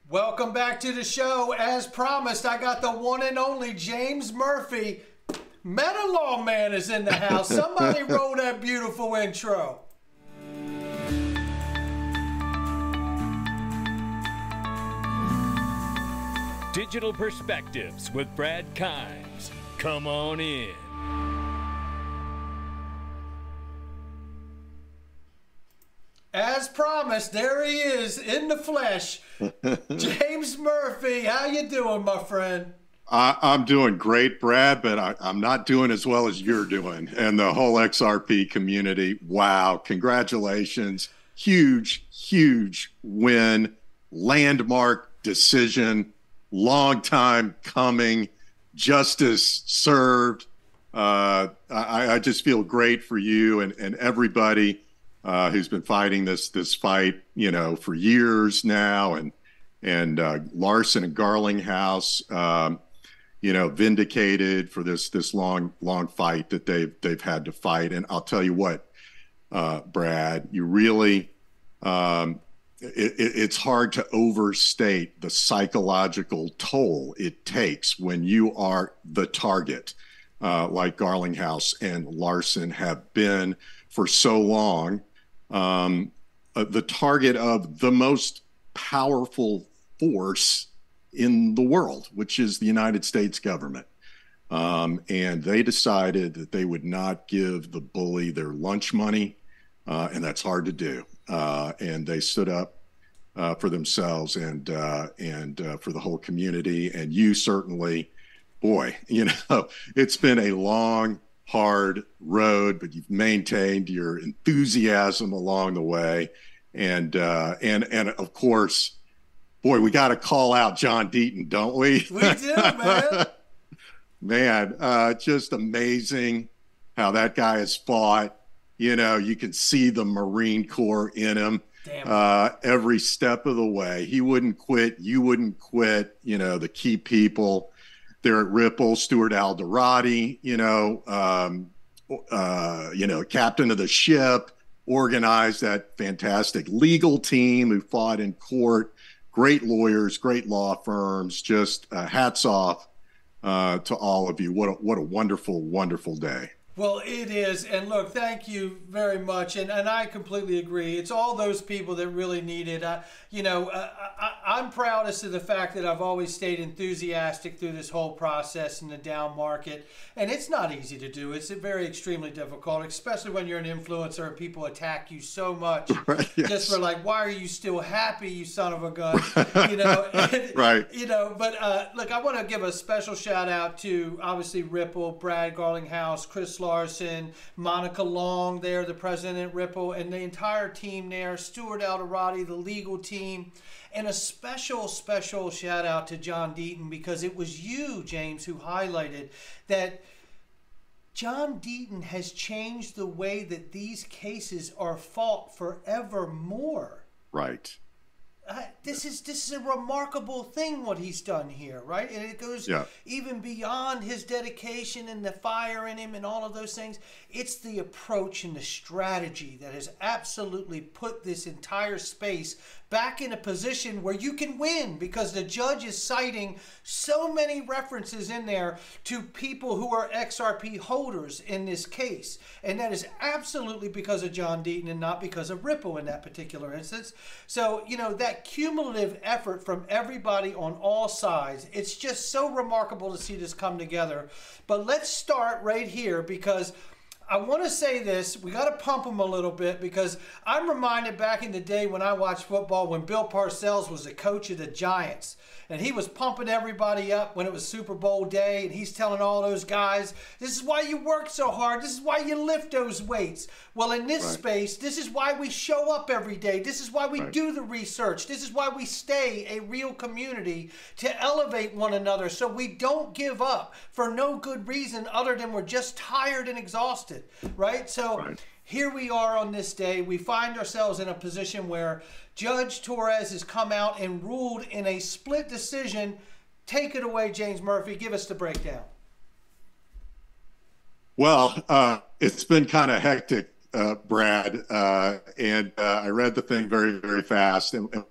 Welcome back to the show. As promised, I got the one and only James Murphy. Meta Lawman is in the house. Somebody roll that beautiful intro. Digital Perspectives with Brad Kimes. Come on in. As promised, there he is in the flesh. James Murphy, how you doing, my friend? I'm doing great, Brad, but I'm not doing as well as you're doing and the whole XRP community. Wow, congratulations. Huge, huge win, landmark decision, long time coming, justice served. I just feel great for you and everybody who's been fighting this fight, for years now, and Larson and Garlinghouse, vindicated for this long fight that they've had to fight. And I'll tell you what, Brad, you really, it's hard to overstate the psychological toll it takes when you are the target, like Garlinghouse and Larson have been for so long. The target of the most powerful force in the world, which is the United States government. And they decided that they would not give the bully their lunch money, and that's hard to do. And they stood up for themselves and for the whole community. And you certainly, boy, it's been a long, hard road, but you've maintained your enthusiasm along the way. And of course, boy, we got to call out John Deaton, don't we? We do, man. Man, just amazing how that guy has fought. You can see the Marine Corps in him every step of the way. He wouldn't quit. You wouldn't quit. The key people there at Ripple, Stuart Alderati, captain of the ship, organized that fantastic legal team who fought in court. Great lawyers, great law firms. Just hats off to all of you. What a wonderful, wonderful day. Well, it is. And look, thank you very much. And I completely agree. It's all those people that really need it. I'm proudest of the fact that I've always stayed enthusiastic through this whole process in the down market. And it's not easy to do. It's very extremely difficult, especially when you're an influencer and people attack you so much. Right, yes. Just for like, why are you still happy, you son of a gun? Right. But look, I want to give a special shout out to obviously Ripple, Brad Garlinghouse, Chris Larson, Monica Long there, the president at Ripple, and the entire team there, Stuart Alderati, the legal team, and a special shout out to John Deaton, because it was you, James, who highlighted that John Deaton has changed the way that these cases are fought forevermore. Right. This is a remarkable thing what he's done here, right? And it goes even beyond his dedication and the fire in him and all of those things. It's the approach and the strategy that has absolutely put this entire space back in a position where you can win, because the judge is citing so many references in there to people who are XRP holders in this case. And that is absolutely because of John Deaton and not because of Ripple in that particular instance. So, that cumulative effort from everybody on all sides, it's just so remarkable to see this come together. But let's start right here, because I want to say this. We got to pump them a little bit, because I'm reminded back in the day when I watched football, when Bill Parcells was the coach of the Giants, and he was pumping everybody up when it was Super Bowl day, and he's telling all those guys, this is why you work so hard. This is why you lift those weights. Well, in this space, this is why we show up every day. This is why we do the research. This is why we stay a real community to elevate one another, so we don't give up for no good reason other than we're just tired and exhausted, right? So here we are on this day. We find ourselves in a position where Judge Torres has come out and ruled in a split decision. Take it away, James Murphy. Give us the breakdown. Well, it's been kind of hectic, Brad, and I read the thing very, very fast. And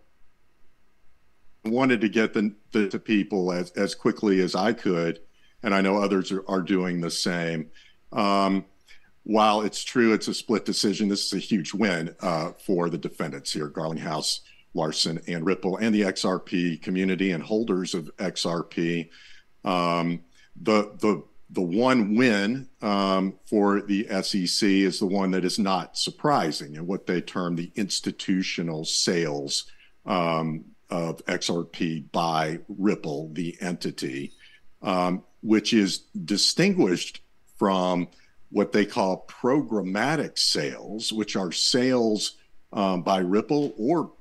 wanted to get the people as quickly as I could, and I know others are doing the same. While it's true it's a split decision, this is a huge win for the defendants here, Garlinghouse, Larson, and Ripple, and the XRP community and holders of XRP. The one win for the SEC is the one that is not surprising, and what they term the institutional sales of XRP by Ripple, the entity, which is distinguished from what they call programmatic sales, which are sales by Ripple or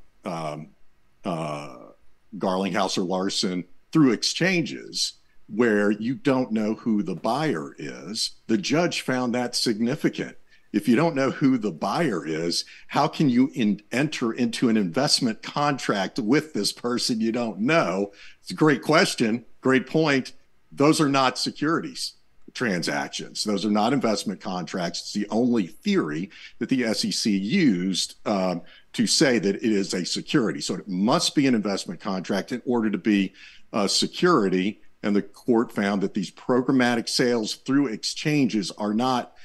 Garlinghouse or Larson through exchanges where you don't know who the buyer is. The judge found that significant. If you don't know who the buyer is, how can you enter into an investment contract with this person you don't know? It's a great question, great point. Those are not securities transactions. Those are not investment contracts. It's the only theory that the SEC used to say that it is a security. So it must be an investment contract in order to be a security. And the court found that these programmatic sales through exchanges are not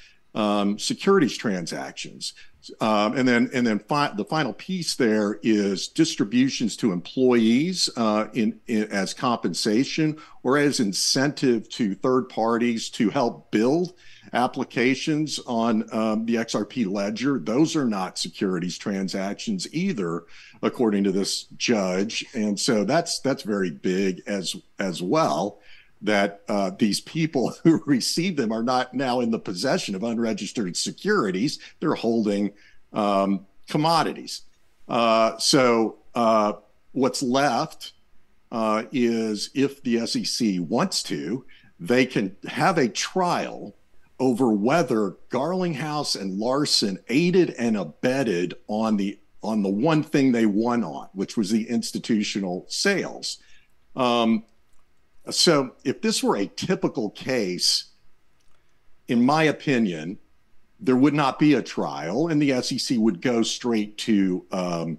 securities transactions. And then the final piece there is distributions to employees as compensation or as incentive to third parties to help build applications on the XRP ledger. Those are not securities transactions either, according to this judge. And so that's very big as well, that these people who receive them are not now in the possession of unregistered securities. They're holding commodities. So what's left is, if the SEC wants to, they can have a trial over whether Garlinghouse and Larson aided and abetted on the one thing they won on, which was the institutional sales. So if this were a typical case, in my opinion, there would not be a trial, and the SEC would go straight to an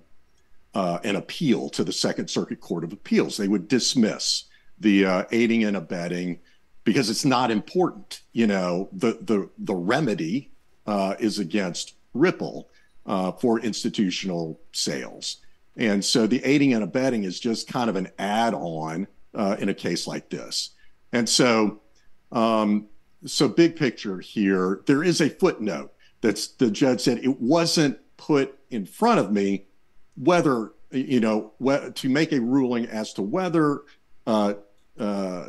appeal to the Second Circuit Court of Appeals. They would dismiss the aiding and abetting because it's not important. You know, the remedy is against Ripple for institutional sales. And so the aiding and abetting is just kind of an add-on in a case like this. And so, so big picture here, there is a footnote that's, the judge said it wasn't put in front of me whether, to make a ruling as to whether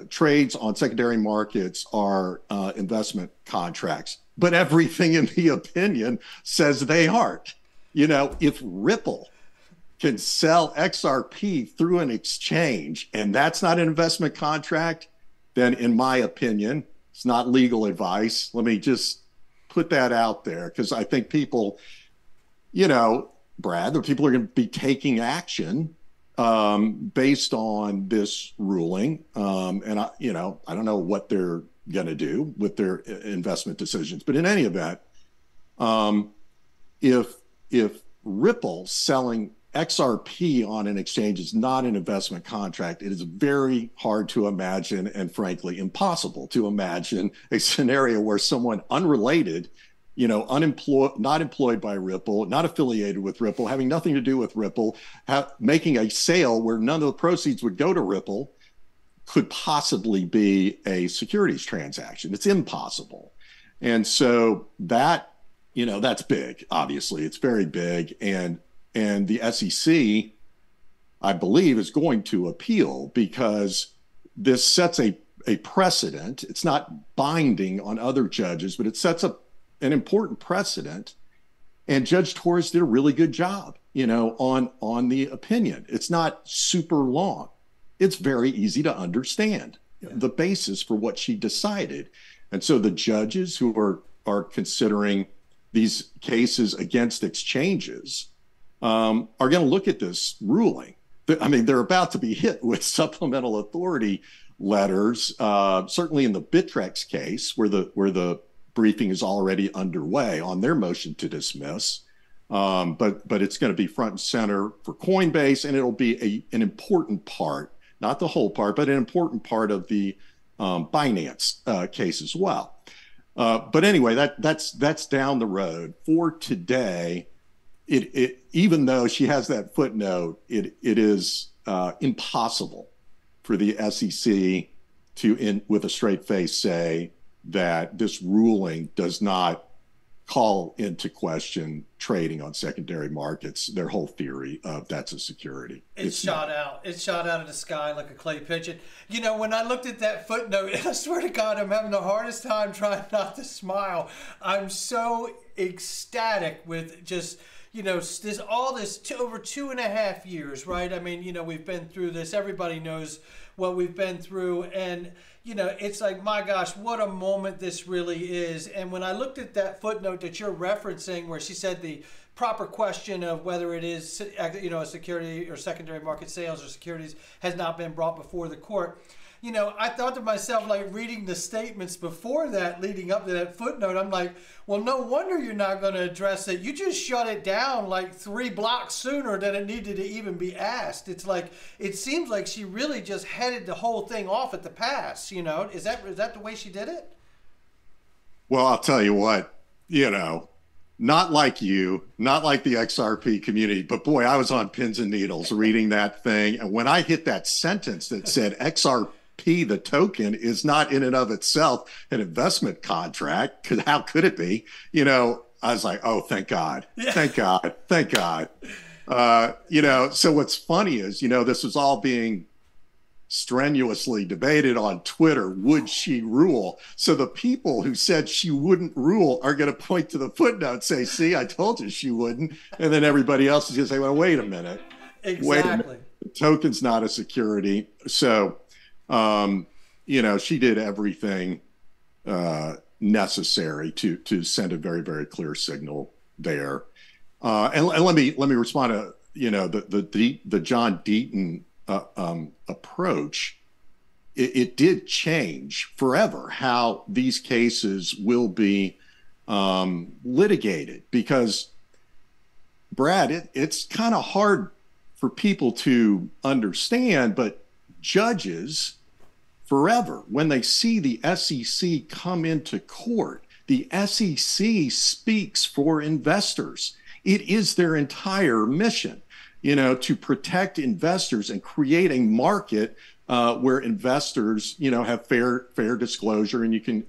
trades on secondary markets are investment contracts. But everything in the opinion says they aren't. If Ripple can sell XRP through an exchange and that's not an investment contract, then in my opinion, it's not legal advice. Let me just put that out there, because I think people, Brad, the people are going to be taking action based on this ruling. And I don't know what they're going to do with their investment decisions. But in any event, if Ripple selling XRP on an exchange is not an investment contract, it is very hard to imagine, and frankly impossible to imagine, a scenario where someone unrelated, unemployed, not employed by Ripple, not affiliated with Ripple, having nothing to do with Ripple, making a sale where none of the proceeds would go to Ripple, could possibly be a securities transaction. It's impossible. And so that, that's big. Obviously, it's very big. And the SEC, I believe, is going to appeal, because this sets a precedent. It's not binding on other judges, but it sets up an important precedent. And Judge Torres did a really good job, on the opinion. It's not super long. It's very easy to understand the basis for what she decided. And so the judges who are considering these cases against exchanges are going to look at this ruling. I mean, they're about to be hit with supplemental authority letters, certainly in the Bittrex case, where the briefing is already underway on their motion to dismiss. But it's going to be front and center for Coinbase, and it'll be an important part, not the whole part, but an important part of the Binance case as well. But anyway, that's down the road. For today, even though she has that footnote, it is impossible for the SEC to, with a straight face, say that this ruling does not call into question trading on secondary markets, their whole theory of that's a security. It's shot out of the sky like a clay pigeon. You know, when I looked at that footnote, I swear to God, I'm having the hardest time trying not to smile. I'm so ecstatic with just, you know, this over 2.5 years, right? I mean, you know, we've been through this. Everybody knows what we've been through. And, you know, it's like, my gosh, what a moment this really is. And when I looked at that footnote that you're referencing, where she said the proper question of whether it is, you know, a security or secondary market sales or securities has not been brought before the court. You know, I thought to myself, like, reading the statements before that, leading up to that footnote, I'm like, well, no wonder you're not going to address it. You just shut it down like 3 blocks sooner than it needed to even be asked. It's like, it seems like she really just headed the whole thing off at the pass, you know? Is that the way she did it? Well, I'll tell you what, you know, not like you, not like the XRP community, but boy, I was on pins and needles reading that thing. And when I hit that sentence that said XRP, the token, is not in and of itself an investment contract, because how could it be? You know, I was like, oh, thank God. Yeah. Thank God. Thank God. You know, so what's funny is, you know, this was all being strenuously debated on Twitter. Would she rule? So the people who said she wouldn't rule are going to point to the footnote and say, see, I told you she wouldn't. And then everybody else is going to say, well, wait a minute. Exactly. Wait a minute. The token's not a security. So, you know, she did everything necessary to send a very, very clear signal there. And let me respond to, you know, the John Deaton approach. It did change forever how these cases will be litigated, because, Brad, it's kind of hard for people to understand, but judges forever, when they see the SEC come into court, the SEC speaks for investors. It is their entire mission, you know, to protect investors and create a market where investors, you know, have fair disclosure, and you can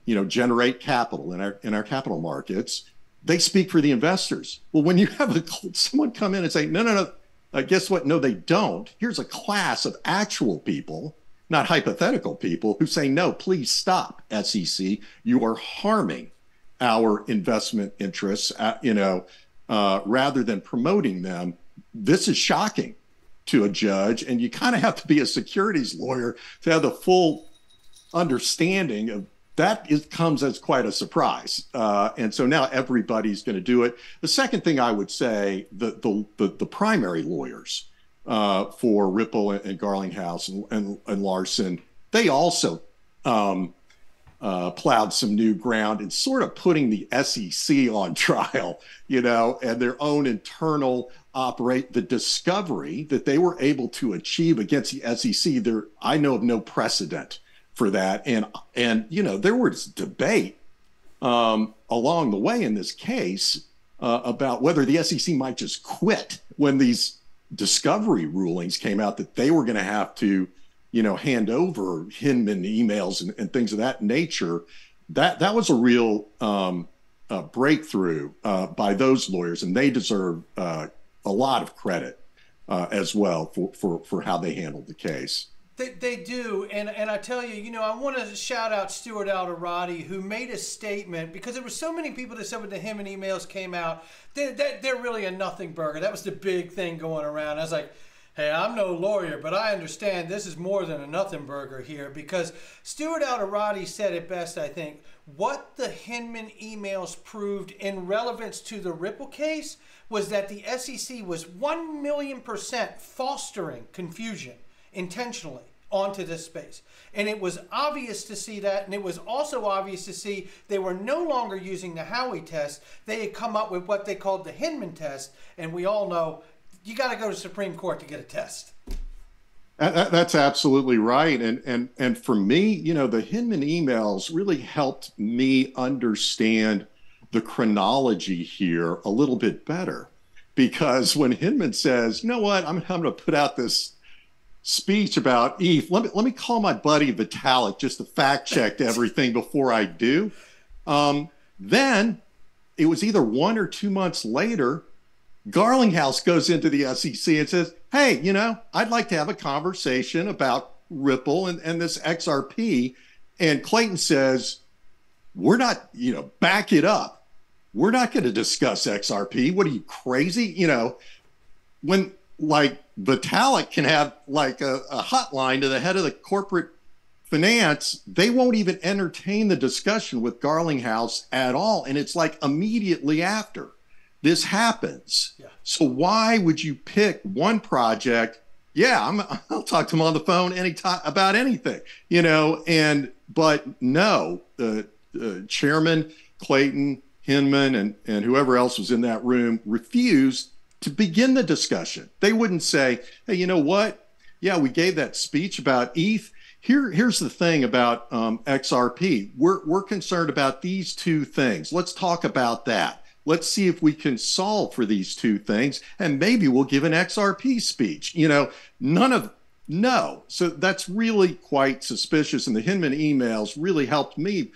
you know, generate capital in our capital markets. They speak for the investors. Well, when you have someone come in and say, no. Guess what? No, they don't. Here's a class of actual people, not hypothetical people, who say, no, please stop, SEC. You are harming our investment interests, you know, rather than promoting them. This is shocking to a judge. And you kind of have to be a securities lawyer to have the full understanding of that. Comes as quite a surprise. And so now everybody's going to do it. The second thing I would say, the primary lawyers for Ripple and Garlinghouse and Larson, they also plowed some new ground in sort of putting the SEC on trial, you know, and their own internal the discovery that they were able to achieve against the SEC. I know of no precedent for that. And you know, there was debate along the way in this case about whether the SEC might just quit when these discovery rulings came out, that they were going to have to, you know, hand over Hinman emails and things of that nature. That was a real breakthrough by those lawyers, and they deserve a lot of credit as well for how they handled the case. They do, and I tell you, you know, I want to shout out Stuart Alderoty, who made a statement, because there were so many people that said when the Hinman emails came out, they're really a nothing burger. That was the big thing going around. I was like, hey, I'm no lawyer, but I understand this is more than a nothing burger here, because Stuart Alderoty said it best, I think. What the Hinman emails proved in relevance to the Ripple case was that the SEC was 1,000,000% fostering confusion intentionally onto this space. And it was obvious to see that, and it was also obvious to see they were no longer using the Howey test. They had come up with what they called the Hinman test, and we all know you got to go to Supreme Court to get a test. That's absolutely right. And for me, you know, the Hinman emails really helped me understand the chronology here a little bit better. Because when Hinman says, you know what, I'm going to put out this speech about ETH, let me call my buddy Vitalik just to fact check everything before I do. Then it was either 1 or 2 months later, Garlinghouse goes into the SEC and says, hey, you know, I'd like to have a conversation about Ripple and this XRP. And Clayton says, we're not, you know, back it up. We're not going to discuss XRP. What are you, crazy? You know, when like Vitalik can have like a hotline to the head of the corporate finance, they won't even entertain the discussion with Garlinghouse at all. And it's like immediately after this happens. Yeah. So why would you pick one project? Yeah, I'll talk to him on the phone anytime about anything, you know, but no, Chairman Clayton, Hinman, and whoever else was in that room refused to begin the discussion. They wouldn't say, hey, you know what? Yeah, we gave that speech about ETH. Here's the thing about XRP. We're concerned about these two things. Let's talk about that. Let's see if we can solve for these two things, and maybe we'll give an XRP speech. You know, no. So that's really quite suspicious, and the Hinman emails really helped me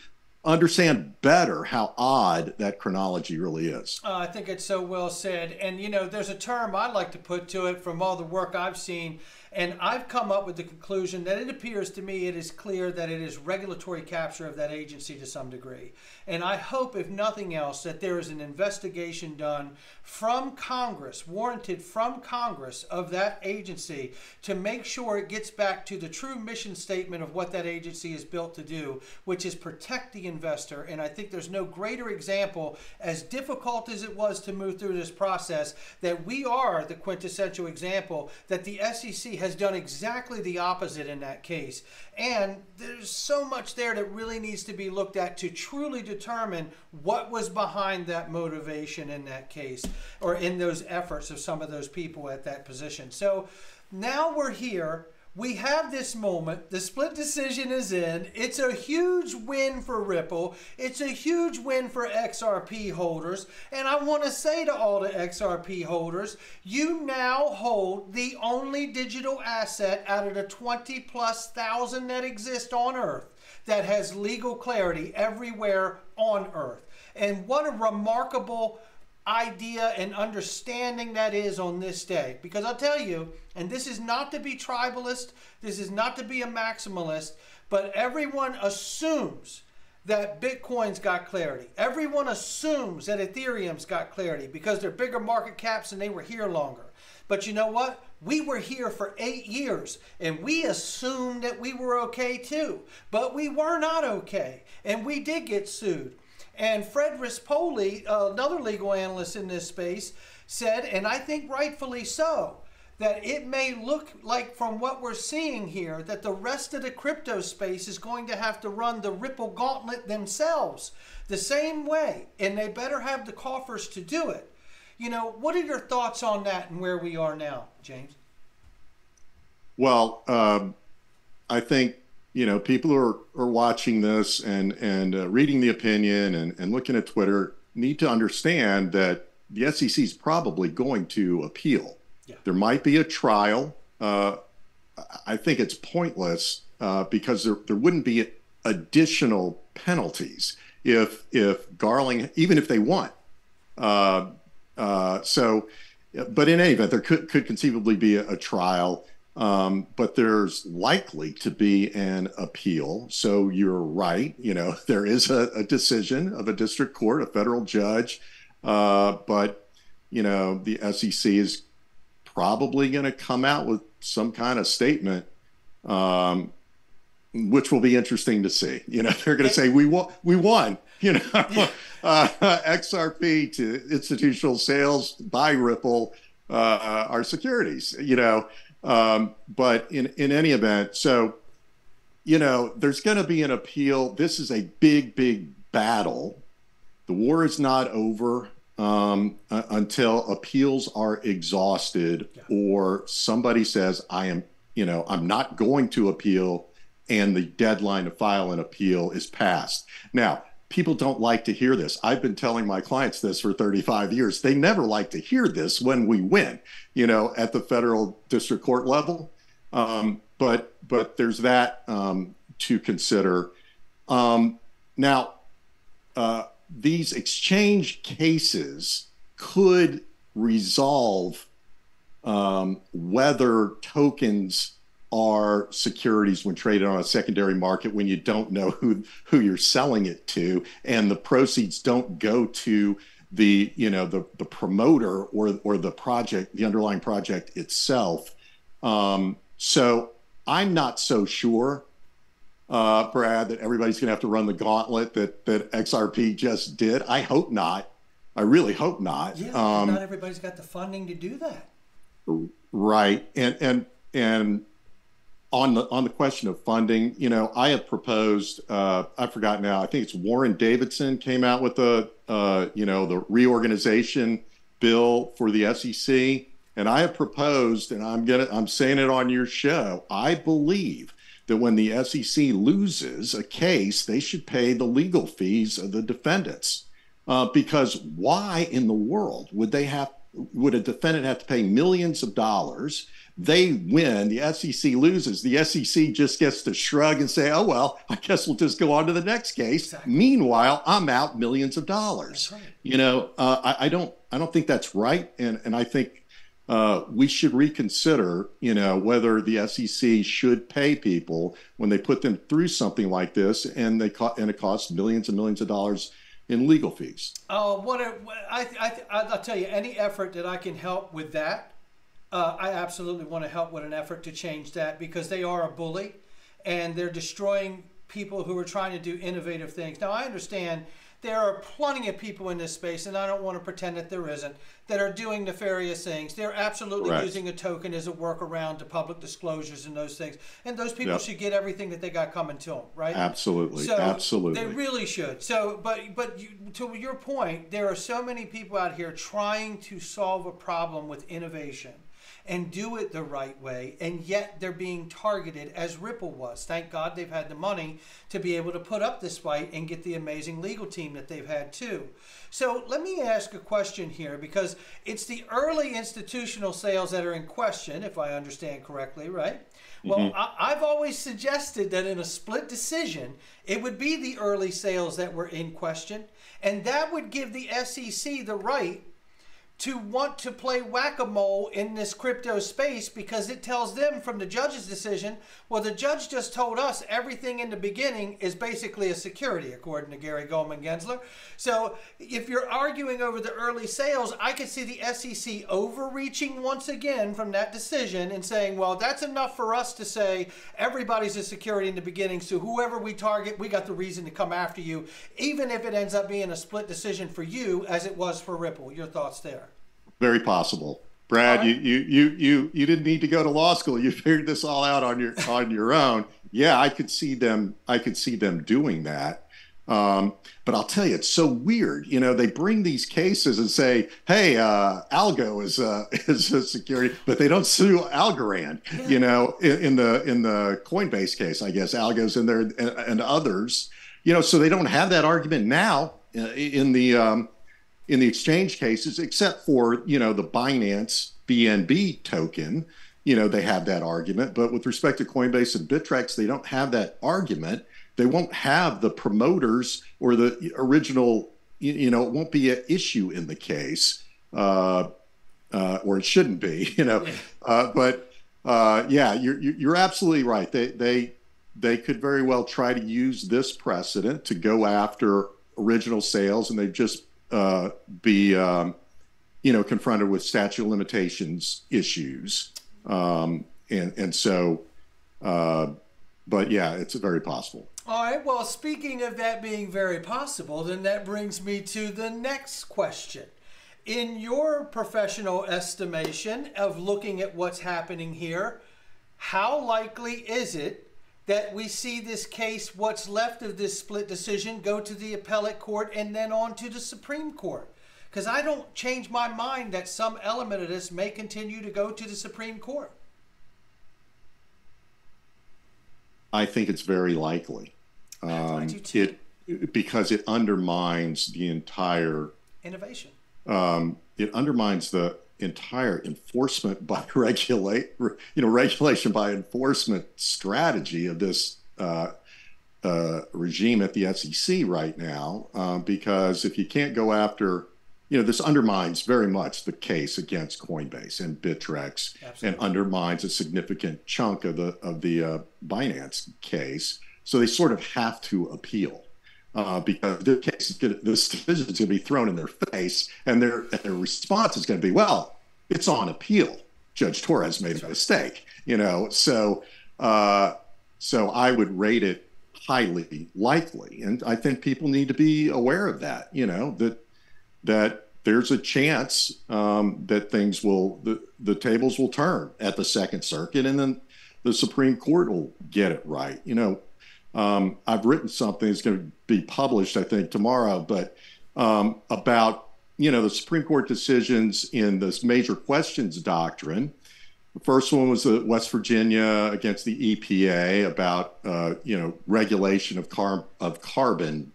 understand better how odd that chronology really is. I think it's so well said. And, you know, there's a term I like to put to it from all the work I've seen, and I've come up with the conclusion that it appears to me it is clear that it is regulatory capture of that agency to some degree. And I hope, if nothing else, that there is an investigation done from Congress, warranted from Congress, of that agency to make sure it gets back to the true mission statement of what that agency is built to do, which is protect the investor. And I think there's no greater example, as difficult as it was to move through this process, that we are the quintessential example that the SEC has done exactly the opposite in that case. And there's so much there that really needs to be looked at to truly determine what was behind that motivation in that case, or in those efforts of some of those people at that position. So now we're here. We have this moment. The split decision is in. It's a huge win for Ripple. It's a huge win for XRP holders. And I want to say to all the XRP holders, you now hold the only digital asset out of the 20,000+ that exist on Earth that has legal clarity everywhere on Earth. And what a remarkable idea and understanding that is on this day. Because I'll tell you, and this is not to be tribalist, this is not to be a maximalist, but everyone assumes that Bitcoin's got clarity. Everyone assumes that Ethereum's got clarity because they're bigger market caps and they were here longer. But you know what? We were here for 8 years, and we assumed that we were okay too. But we were not okay, and we did get sued. And Fred Rispoli, another legal analyst in this space, said, and I think rightfully so, that it may look like, from what we're seeing here, that the rest of the crypto space is going to have to run the Ripple gauntlet themselves the same way, and they better have the coffers to do it. You know, what are your thoughts on that and where we are now, James? Well, I think, you know, people who are watching this and reading the opinion and looking at Twitter need to understand that the SEC is probably going to appeal. Yeah. There might be a trial. I think it's pointless because there wouldn't be additional penalties if Garling, even if they won. But in any event, there could conceivably be a trial. But there's likely to be an appeal. So you're right. You know, there is a decision of a district court, a federal judge. But, you know, the SEC is probably going to come out with some kind of statement, which will be interesting to see. You know, they're going to say, we won, you know, XRP to institutional sales by Ripple, our securities, you know. But in any event, so, there's going to be an appeal. This is a big, big battle. The war is not over until appeals are exhausted, or somebody says, I'm not going to appeal, and the deadline to file an appeal is passed. Now, people don't like to hear this. I've been telling my clients this for 35 years. They never like to hear this when we win, at the federal district court level. But there's that to consider. Now, these exchange cases could resolve whether tokens are securities when traded on a secondary market, when you don't know who you're selling it to, and the proceeds don't go to the promoter or the project, the underlying project itself. So I'm not so sure, Brad, that everybody's going to have to run the gauntlet that XRP just did. I hope not. I really hope not. Yeah, not everybody's got the funding to do that. Right, and on the question of funding, I have proposed. I forgot now. I think it's Warren Davidson came out with the reorganization bill for the SEC, and I have proposed, and I'm saying it on your show. I believe that when the SEC loses a case, they should pay the legal fees of the defendants, because why in the world would a defendant have to pay millions of dollars? They win, the SEC loses, the SEC just gets to shrug and say, oh, well, I guess we'll just go on to the next case. Exactly. Meanwhile, I'm out millions of dollars. That's right. I don't think that's right. And I think we should reconsider, whether the SEC should pay people when they put them through something like this, and it costs millions and millions of dollars in legal fees. Oh, I'll tell you, any effort that I can help with that, I absolutely want to help with an effort to change that, because they are a bully and they're destroying people who are trying to do innovative things. Now, I understand there are plenty of people in this space, and I don't want to pretend that there isn't, that are doing nefarious things. They're absolutely using a token as a workaround to public disclosures and those things. And those people should get everything that they got coming to them, right? Absolutely. So absolutely. They really should. So, but to your point, there are so many people out here trying to solve a problem with innovation and do it the right way, and yet they're being targeted as Ripple was. Thank God they've had the money to be able to put up this fight and get the amazing legal team that they've had too. So let me ask a question here, because it's the early institutional sales that are in question, if I understand correctly, right? Well, I've always suggested that in a split decision, it would be the early sales that were in question, and that would give the SEC the right to want to play whack-a-mole in this crypto space, because it tells them from the judge's decision, well, the judge just told us everything in the beginning is basically a security, according to Gary Goldman Gensler. So if you're arguing over the early sales, I could see the SEC overreaching once again from that decision and saying, well, that's enough for us to say everybody's a security in the beginning, so whoever we target, we got the reason to come after you, even if it ends up being a split decision for you as it was for Ripple. Your thoughts there? Very possible. Brad, you didn't need to go to law school. You figured this all out on your own. Yeah, I could see them doing that. But I'll tell you, it's so weird. They bring these cases and say, hey, Algo is a security, but they don't sue Algorand. In the Coinbase case, I guess Algo's in there and others. So they don't have that argument now in the exchange cases, except for, the Binance BNB token, they have that argument. But with respect to Coinbase and Bittrex, they don't have that argument. They won't have the promoters or the original, it won't be an issue in the case, or it shouldn't be, But you're absolutely right. They could very well try to use this precedent to go after original sales, and they've just be confronted with statute of limitations issues, and so but yeah, it's very possible. All right, well, speaking of that being very possible, then that brings me to the next question. In your professional estimation of looking at what's happening here, how likely is it that we see this case, what's left of this split decision, go to the appellate court and then on to the Supreme Court? Because I don't change my mind that some element of this may continue to go to the Supreme Court. I think it's very likely. Because it undermines the entire innovation. It undermines the entire enforcement by regulation by enforcement strategy of this regime at the SEC right now. Because if you can't go after, this undermines very much the case against Coinbase and Bittrex, and undermines a significant chunk of the Binance case. So they sort of have to appeal. Because this decision is going to be thrown in their face, and their response is going to be, well, it's on appeal. Judge Torres made a mistake, So I would rate it highly likely, and I think people need to be aware of that. That there's a chance that things the tables will turn at the Second Circuit, and then the Supreme Court will get it right. I've written something that's going to be published, I think, tomorrow, but about, the Supreme Court decisions in this major questions doctrine. The first one was the West Virginia against the EPA about, regulation of carbon,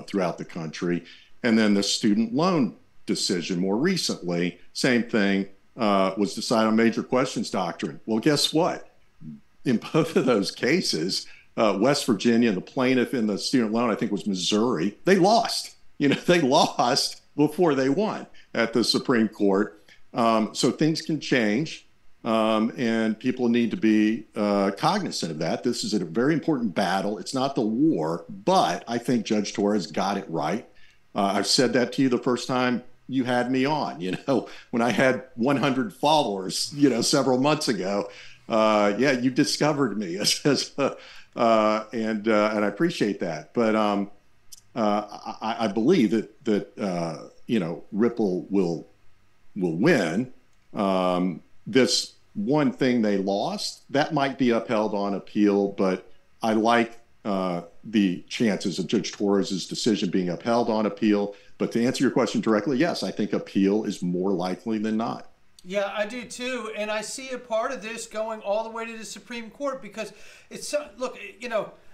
throughout the country. And then the student loan decision more recently, same thing, was decided on major questions doctrine. Well, guess what? In both of those cases, West Virginia, the plaintiff in the student loan, I think was Missouri, they lost. They lost before they won at the Supreme Court. So things can change, and people need to be cognizant of that. This is a very important battle. It's not the war, but I think Judge Torres got it right. I've said that to you the first time you had me on, when I had 100 followers, several months ago. You discovered me and I appreciate that. But I believe that Ripple will win. This one thing they lost, that might be upheld on appeal, but I like the chances of Judge Torres' decision being upheld on appeal. But to answer your question directly, yes, I think appeal is more likely than not. Yeah, I do too, and I see a part of this going all the way to the Supreme Court because it's look,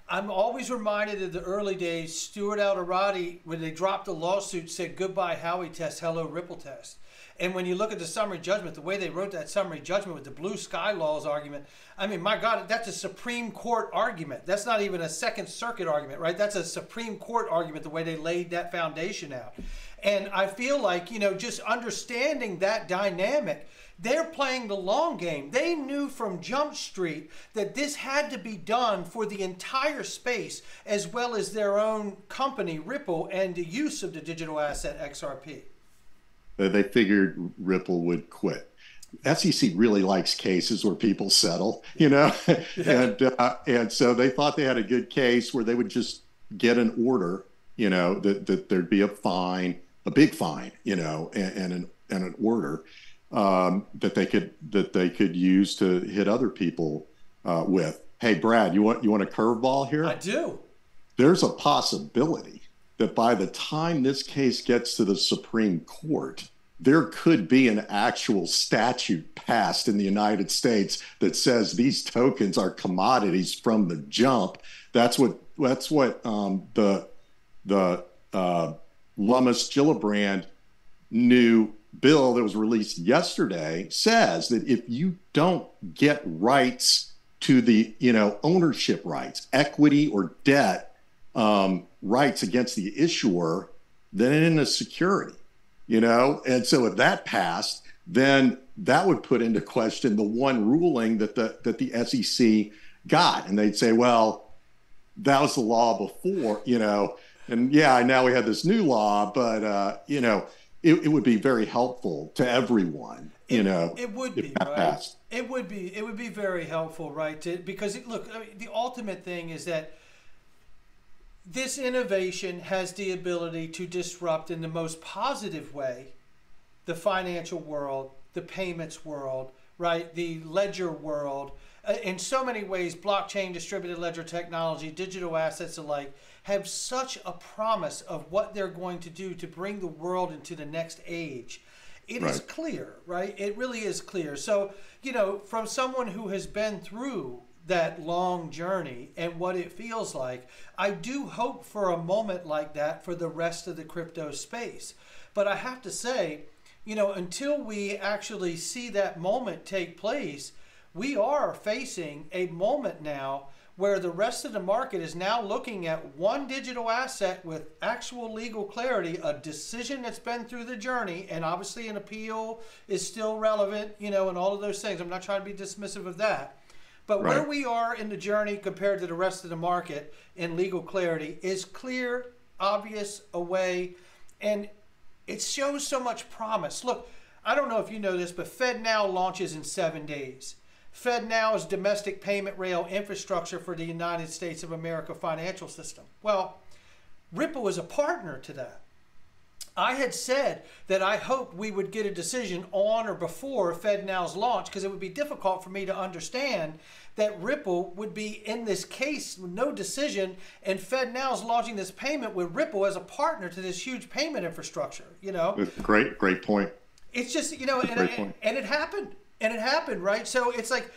I'm always reminded of the early days. Stuart Alderati, when they dropped the lawsuit, said goodbye Howey test, hello Ripple test. And when you look at the summary judgment, the way they wrote that summary judgment with the blue sky laws argument, I mean, my God, that's a Supreme Court argument. That's not even a Second Circuit argument, right? That's a Supreme Court argument, the way they laid that foundation out. And I feel like, just understanding that dynamic, they're playing the long game. They knew from Jump Street that this had to be done for the entire space, as well as their own company, Ripple, and the use of the digital asset XRP. They figured Ripple would quit. SEC really likes cases where people settle, and so they thought they had a good case where they would just get an order, that there'd be a fine, a big fine, and an order that they could use to hit other people with. Hey, Brad, you want a curveball here? I do. There's a possibility that by the time this case gets to the Supreme Court, there could be an actual statute passed in the United States that says these tokens are commodities from the jump. That's what the Lummis-Gillibrand new bill that was released yesterday says, that if you don't get rights to the ownership rights, equity or debt rights against the issuer, then it is security. And so if that passed, then that would put into question the one ruling that the SEC got. And they'd say, well, that was the law before, and now we have this new law, but, it would be very helpful to everyone, It would be, right? It would be very helpful, right? Because the ultimate thing is that this innovation has the ability to disrupt in the most positive way the financial world, the payments world, right? The ledger world. In so many ways, blockchain, distributed ledger technology, digital assets alike have such a promise of what they're going to do to bring the world into the next age. It is clear, right? It really is clear. So, you know, from someone who has been through that long journey and what it feels like, I do hope for a moment like that for the rest of the crypto space. But I have to say, you know, until we actually see that moment take place, we are facing a moment now where the rest of the market is now looking at one digital asset with actual legal clarity, a decision that's been through the journey, and obviously an appeal is still relevant, you know, and all of those things. I'm not trying to be dismissive of that. But where we are in the journey compared to the rest of the market in legal clarity is clear, obvious, away, and it shows so much promise. Look, I don't know if you know this, but FedNow launches in 7 days. FedNow is domestic payment rail infrastructure for the United States of America financial system. Well, Ripple is a partner to that. I had said that I hoped we would get a decision on or before FedNow's launch because it would be difficult for me to understand that Ripple would be in this case with no decision and FedNow's launching this payment with Ripple as a partner to this huge payment infrastructure, you know. Great point. It's just, you know, and it happened. And it happened, right? So it's like,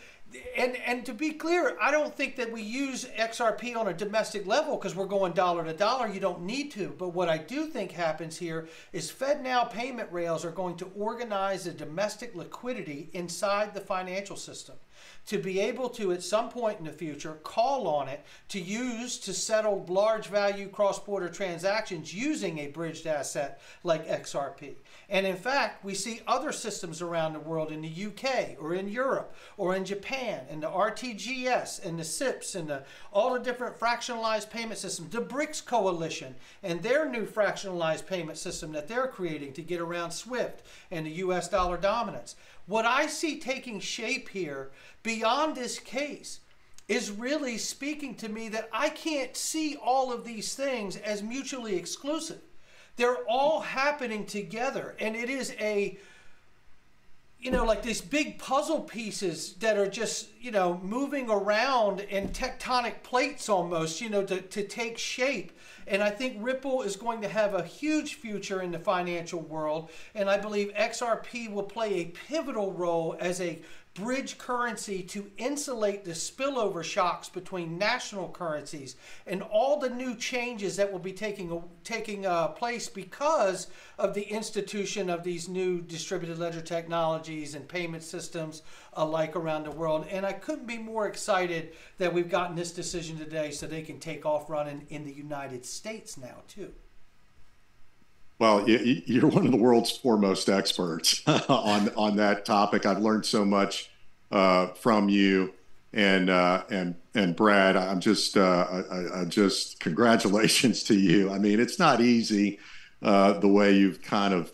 and to be clear, I don't think that we use XRP on a domestic level because we're going dollar to dollar. You don't need to. But what I do think happens here is FedNow payment rails are going to organize the domestic liquidity inside the financial system to be able to, at some point in the future, call on it to use to settle large value cross-border transactions using a bridged asset like XRP. And in fact, we see other systems around the world in the UK or in Europe or in Japan and the RTGS and the SIPs and all the different fractionalized payment systems, the BRICS coalition and their new fractionalized payment system that they're creating to get around SWIFT and the US dollar dominance. What I see taking shape here beyond this case is really speaking to me that I can't see all of these things as mutually exclusive. They're all happening together, and it is a, you know, like these big puzzle pieces that are just, you know, moving around in tectonic plates almost, you know, to take shape. And I think Ripple is going to have a huge future in the financial world, and I believe XRP will play a pivotal role as a bridge currency to insulate the spillover shocks between national currencies and all the new changes that will be taking place because of the institution of these new distributed ledger technologies and payment systems alike around the world. And I couldn't be more excited that we've gotten this decision today so they can take off running in the United States now too. Well, you're one of the world's foremost experts on that topic. I've learned so much from you and Brad. I'm just congratulations to you. I mean, it's not easy the way you've kind of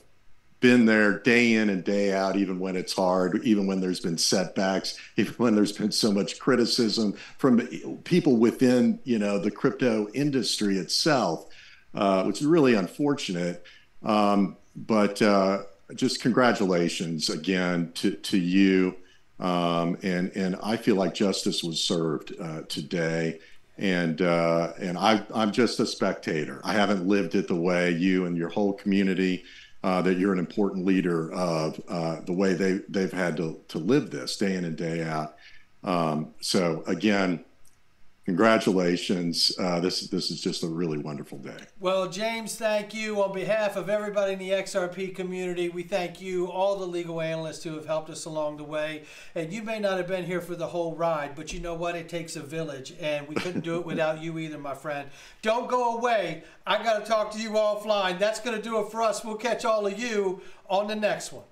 been there day in and day out, even when it's hard, even when there's been setbacks, even when there's been so much criticism from people within, you know, the crypto industry itself. Which is really unfortunate. But just congratulations again to you. And I feel like justice was served today. And I'm just a spectator. I haven't lived it the way you and your whole community that you're an important leader of, the way they've had to live this day in and day out. So again, congratulations. This is just a really wonderful day. Well, James, thank you. On behalf of everybody in the XRP community, we thank you, all the legal analysts who have helped us along the way. And you may not have been here for the whole ride, but you know what? It takes a village, and we couldn't do it without you either, my friend. Don't go away. I got to talk to you offline. That's going to do it for us. We'll catch all of you on the next one.